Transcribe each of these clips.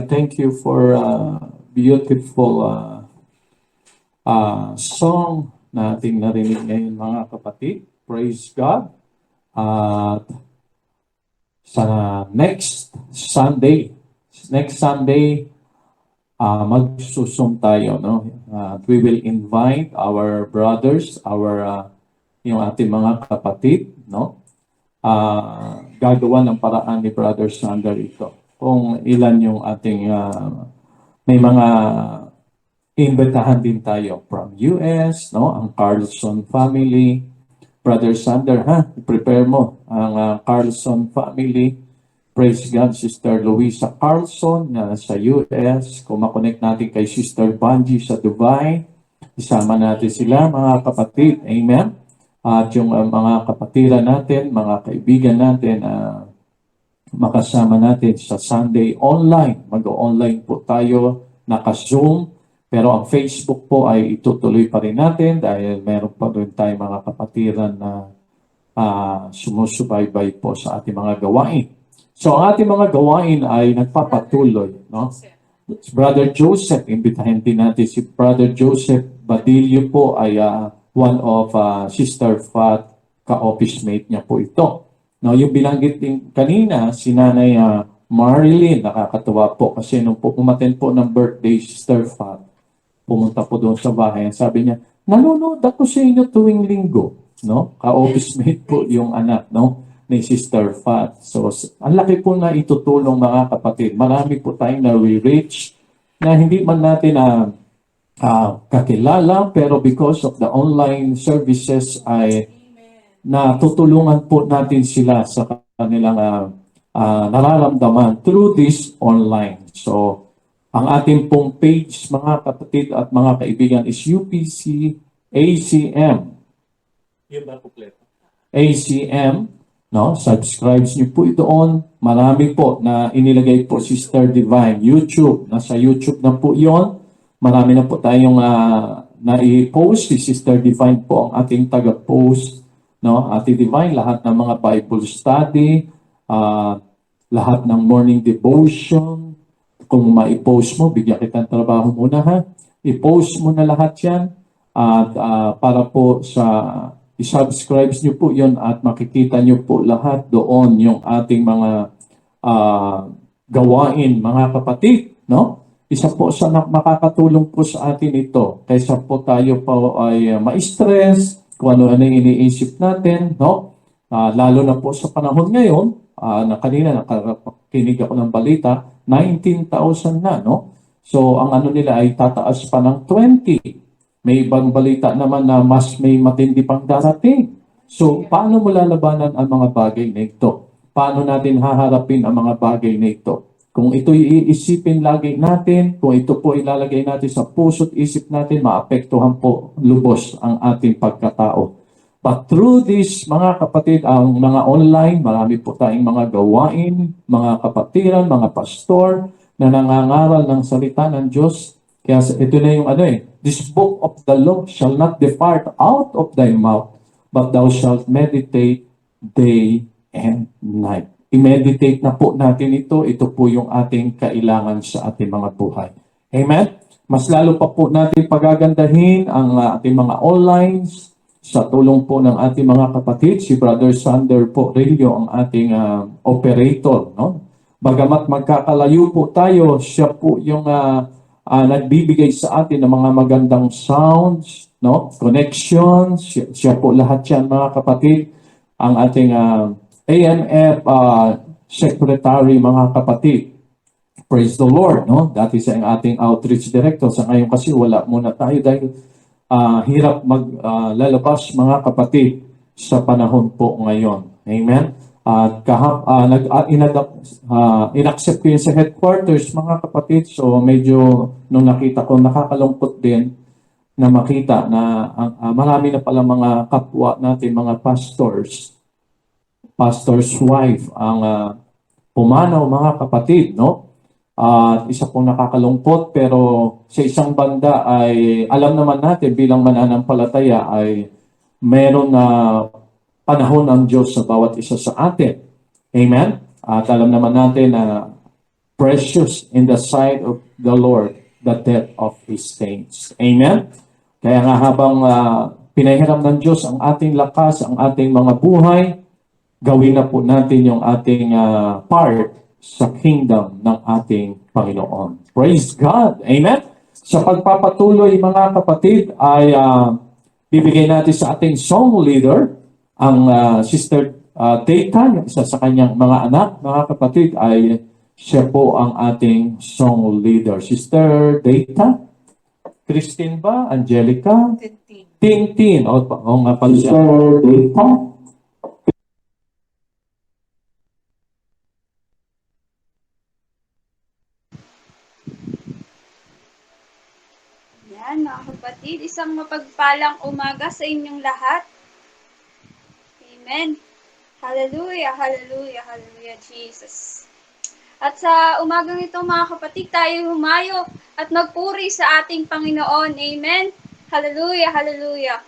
thank you for beautiful song na ating narinig ngayon mga kapatid. Praise God. At sa next Sunday, magsusum tayo, no? We will invite our brothers, yung ating mga kapatid, no? Gagawa ng paraan ni Brother Sander ito. Kung ilan yung ating may mga imbitahan din tayo from US, no? Ang Carlson family. Brother Sander, prepare mo ang Carlson family. Praise God, Sister Luisa Carlson na sa US. Kung makonect natin kay Sister Banji sa Dubai, isama natin sila, mga kapatid. Amen? At yung mga kapatiran natin, mga kaibigan natin, makasama natin sa Sunday online. Mag-online po tayo, naka-Zoom. Pero ang Facebook po ay itutuloy pa rin natin dahil meron pa rin tayong mga kapatiran na sumusubaybay po sa ating mga gawain. So ang ating mga gawain ay nagpapatuloy, no? Brother Joseph, imbitahin din natin si Brother Joseph Badillo po ay one of Sister Fat ka-office mate niya po ito. No, yung binanggit din kanina si Nanay Marilyn, nakakatuwa po kasi nung po umattend po ng birthday Sister Fat, pumunta po doon sa bahay, sabi niya, nanonood ako sa inyo tuwing linggo, no? Ka-office mate po yung anak, no? Ni Sister Fat. So, ang laki po na itutulong mga kapatid. Marami po tayong na-reach na hindi man natin kakilala, pero because of the online services ay natutulungan po natin sila sa kanilang nararamdaman through this online. So, ang ating pong page, mga kapatid at mga kaibigan, is UPC ACM. Yun ba kompleto? ACM. No, subscribe niyo po doon. Marami po na inilagay po Sister Divine. YouTube, nasa YouTube na po yon. Marami na po tayong na-i-post. Si Sister Divine po ang ating taga-post. No? Ate Divine, lahat ng mga Bible study, lahat ng morning devotion. Kung ma-i-post mo, bigyan kita ng trabaho muna ha. I-post mo na lahat yan. At para po sa i-subscribe nyo po yon at makikita nyo po lahat doon yung ating mga gawain, mga kapatid, no? Isa po sa makakatulong po sa atin ito kaysa po tayo po ay ma-stress kung ano-ano yung iniisip natin, no? Lalo na po sa panahon ngayon, na kanina nakakinig ako ng balita, 19,000 na, no? So, ang ano nila ay tataas pa ng 20. May ibang balita naman na mas may matindi pang darating. So, paano mo lalabanan ang mga bagay na ito? Paano natin haharapin ang mga bagay na ito? Kung ito'y iisipin lagi natin, kung ito po ilalagay natin sa puso't isip natin, maapektuhan po lubos ang ating pagkatao. But through this, mga kapatid, ang mga online, marami po tayong mga gawain, mga kapatiran, mga pastor, na nangangaral ng salita ng Diyos. Kaya ito na yung this book of the law shall not depart out of thy mouth, but thou shalt meditate day and night. I-meditate na po natin ito. Ito po yung ating kailangan sa ating mga buhay. Amen? Mas lalo pa po natin pagagandahin ang ating mga online sa tulong po ng ating mga kapatid. Si Brother Sander po Rillo ang ating operator. No? Bagamat magkakalayo po tayo, siya po yung nagbibigay sa atin ng mga magandang sounds, no? Connections, siya po lahat yan mga kapatid. Ang ating AMF secretary mga kapatid. Praise the Lord, no? Dati siya ang ating outreach director. Sa ngayon kasi wala muna tayo dahil hirap maglalabas mga kapatid sa panahon po ngayon. Amen? At in-accept ko yun sa headquarters, mga kapatid. So medyo nung nakita ko, nakakalungkot din na makita na marami na pala mga kapwa natin, mga pastor's wife, ang pumanaw, mga kapatid, no? At isa pong nakakalungkot, pero sa isang banda ay alam naman natin bilang mananampalataya ay meron na panahon ng Diyos sa bawat isa sa atin. Amen? At alam naman natin na precious in the sight of the Lord the death of His saints. Amen? Kaya nga habang pinahiram ng Diyos ang ating lakas, ang ating mga buhay, gawin na po natin yung ating part sa kingdom ng ating Panginoon. Praise God! Amen? Sa pagpapatuloy, mga kapatid, ay bibigay natin sa ating song leader, ang Sister Dayta, yung isa sa kanyang mga anak, mga kapatid, ay siya po ang ating song leader. Sister Dayta, Christine ba? Angelica? Tintin. O nga pala siya. Sister Dayta. Yan, mga kapatid, isang mapagpalang umaga sa inyong lahat. Amen. Hallelujah, hallelujah, hallelujah, Jesus. At sa umagang ito, mga kapatid, tayo humayo at magpuri sa ating Panginoon. Amen. Hallelujah, hallelujah.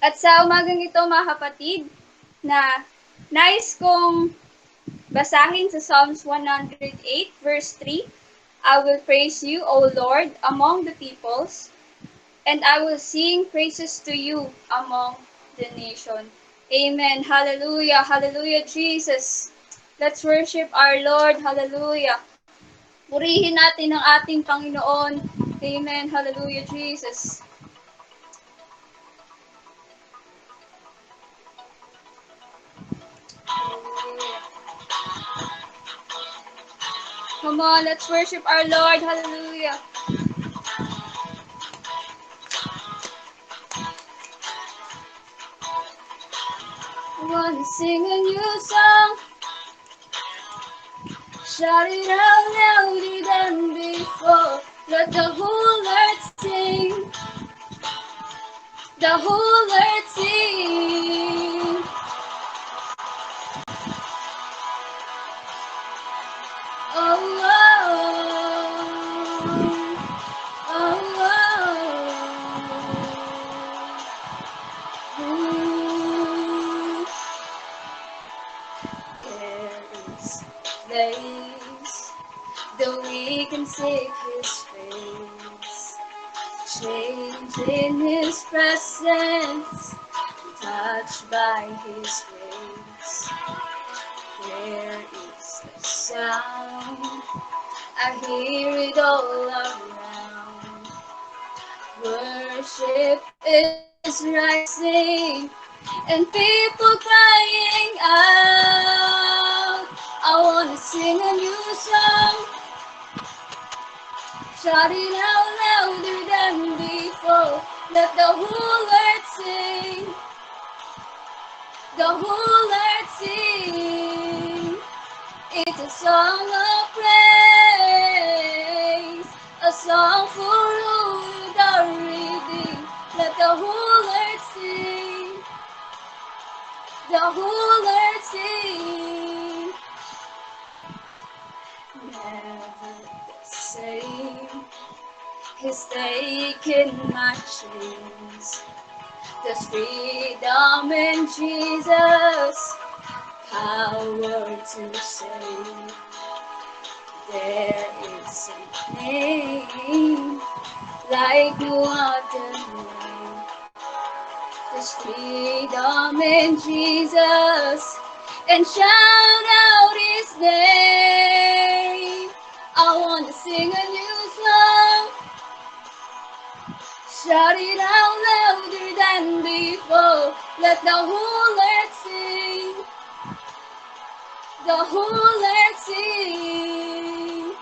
At sa umagang ito, mga kapatid, na nais kong basahin sa Psalms 108, verse 3. I will praise you, O Lord, among the peoples, and I will sing praises to you among the nation. Amen. Hallelujah. Hallelujah, Jesus. Let's worship our Lord. Hallelujah. Purihin natin ang ating Panginoon. Amen. Hallelujah, Jesus. Hallelujah. Come on, let's worship our Lord. Hallelujah. I want to sing a new song. Shout it out louder than before. Let the whole earth sing. The whole earth sing. Oh, oh, oh, oh. There is place though we can seek His face, change in His presence, touched by His grace. There is a sound, I hear it all around. Worship is rising, and people crying out. I wanna sing a new song, shout it out louder than before. Let the whole earth sing, the whole earth sing. It's a song of praise, a song for all the redeemed. Let the whole earth sing, the whole earth sing. Never the same, He's taken my chains. There's freedom in Jesus, power to save. There is a name like no other name. There's freedom in Jesus, and shout out His name. I want to sing a new song, shout it out louder than before. Let the whole earth sing, the whole earth sing.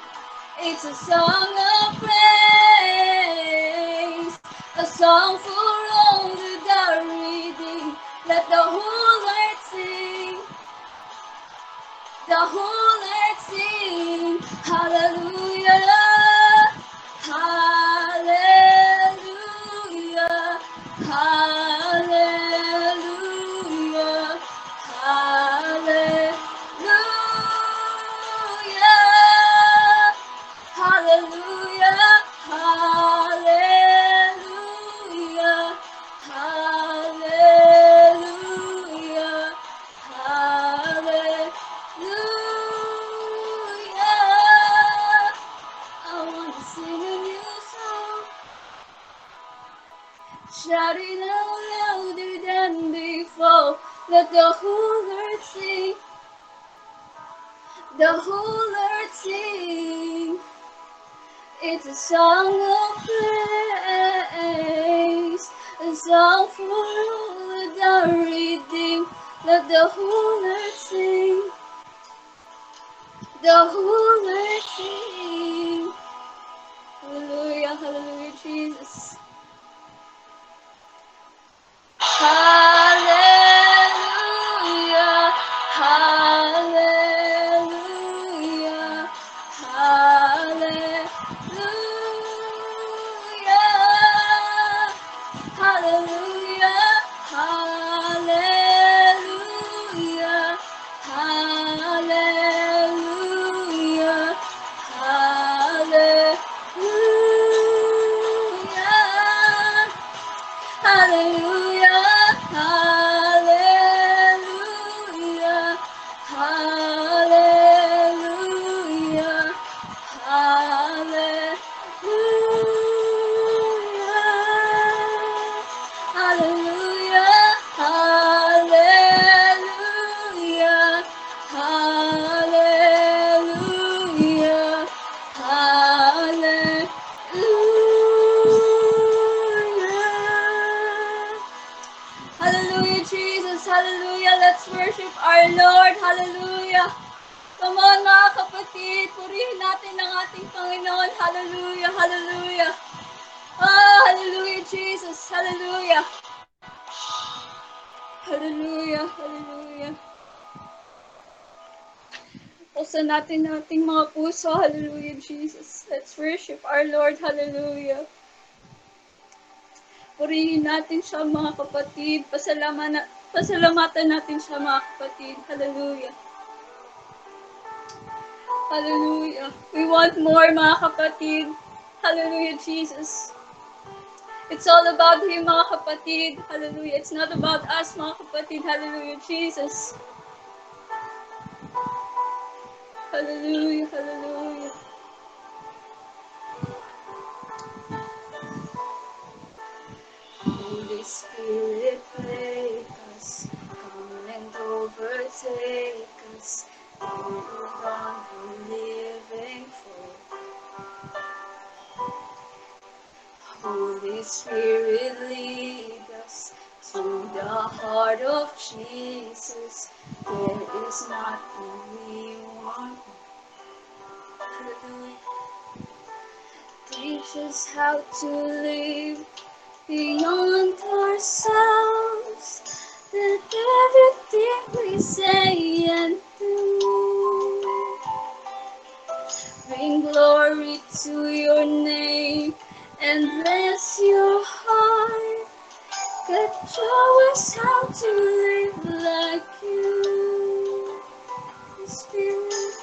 It's a song of praise, a song for all that are redeemed. Let the whole earth sing, the whole earth sing. Hallelujah, hallelujah, hallelujah, hallelujah. Hallelujah, hallelujah, hallelujah, hallelujah. shouting out louder than before. Let the whole earth sing, the whole earth sing. It's a song of praise, a song for all the redeemed. Let the whole earth sing, the whole earth sing. Hallelujah, hallelujah, Jesus. Hallelujah, hallelujah, hallelujah, hallelujah, hallelujah, hallelujah, hallelujah. Hallelujah, hallelujah, hallelujah, hallelujah. Hallelujah, hallelujah, hallelujah, hallelujah. Hallelujah, Jesus, hallelujah. Let's worship our Lord, hallelujah. Come on mga kapatid, purihin natin ang ating Panginoon, hallelujah, hallelujah. Oh, hallelujah, Jesus, hallelujah. Hallelujah, hallelujah. Buksan natin ating mga puso, hallelujah, Jesus. Let's worship our Lord, hallelujah. Purihin natin siya mga kapatid, pasalamatan natin siya mga kapatid, hallelujah. Hallelujah. We want more mga kapatid, hallelujah, Jesus. It's all about Him mga kapatid, hallelujah. It's not about us mga kapatid, hallelujah, Jesus. Hallelujah, hallelujah. Holy Spirit, make us, come and overtake us. You're the one we're living for. Holy Spirit, lead us to the heart of Jesus. There is nothing we want. Hallelujah. Teach us how to live beyond ourselves, that everything we say and do bring glory to your name and bless your heart. God, show us how to live like you. Spirit,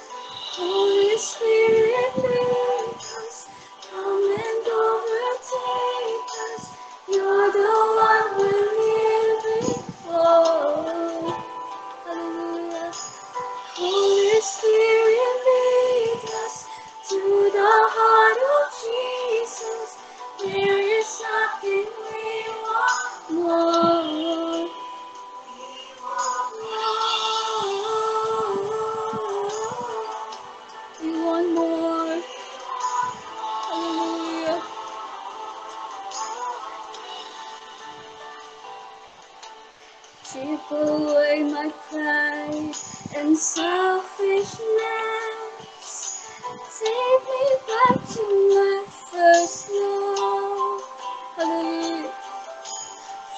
Holy Spirit, lead us, come and overtake us. You're the one we're living for. Hallelujah. Holy Spirit, lead us to the heart of Jesus. There is nothing we want more. We want more. Hallelujah. Strip away my pride and selfishness. Take me back to my first love. Hallelujah.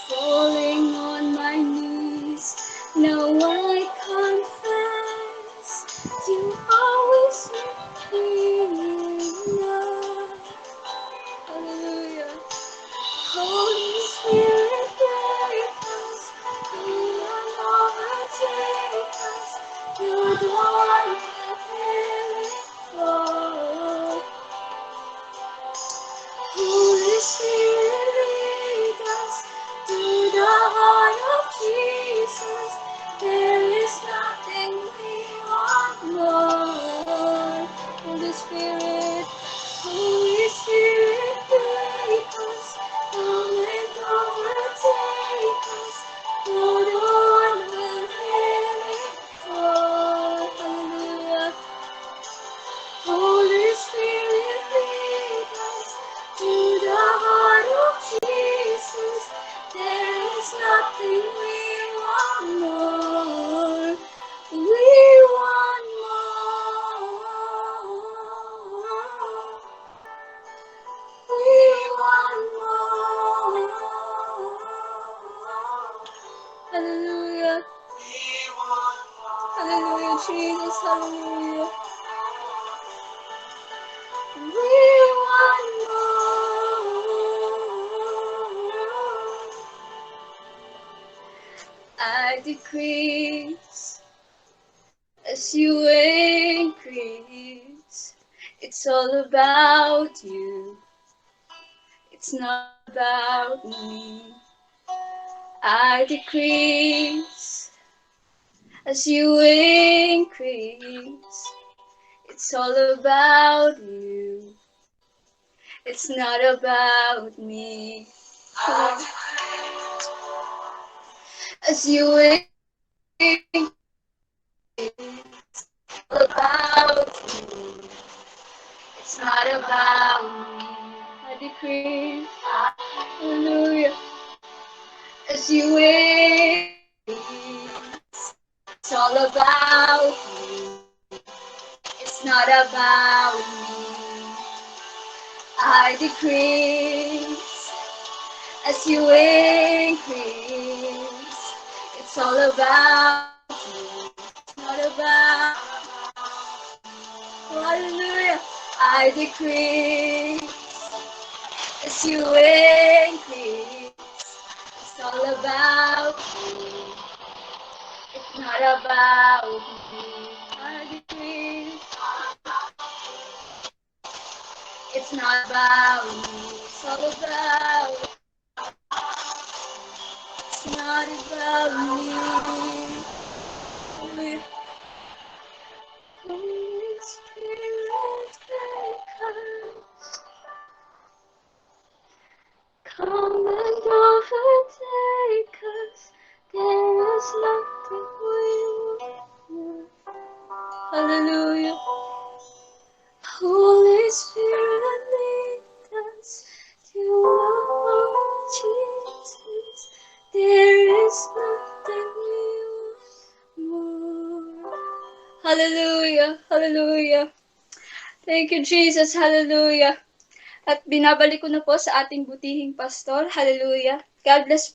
Falling on my knees, now I confess you always make me enough. Hallelujah. Holy Spirit, break us, come and overtake us. You're the one we're living for. Holy Spirit, lead us to the heart of Jesus. There is nothing we want more. Holy Spirit, lead us, come and overtake Hallelujah. We want more. I decrease as you increase. It's all about you. It's not about me. I decrease as you increase. It's all about you. It's not about me. As you increase, it's all about you. It's not about me. I decrease. Hallelujah. As you increase, it's all about you. It's not about me. I decrease as you increase. It's all about you. It's not about. Hallelujah. I decrease as you increase. It's all about you. It's not about me. I decrease. It's not about me. It's all about. It's not about me. Holy Spirit, take us. Come and overtake us. There is nothing we won't. Hallelujah. Holy Spirit, lead us to love Jesus. There is nothing we want more. Hallelujah. Hallelujah. Thank you, Jesus. Hallelujah. At binabalik ko na po sa ating butihing pastor. Hallelujah. God bless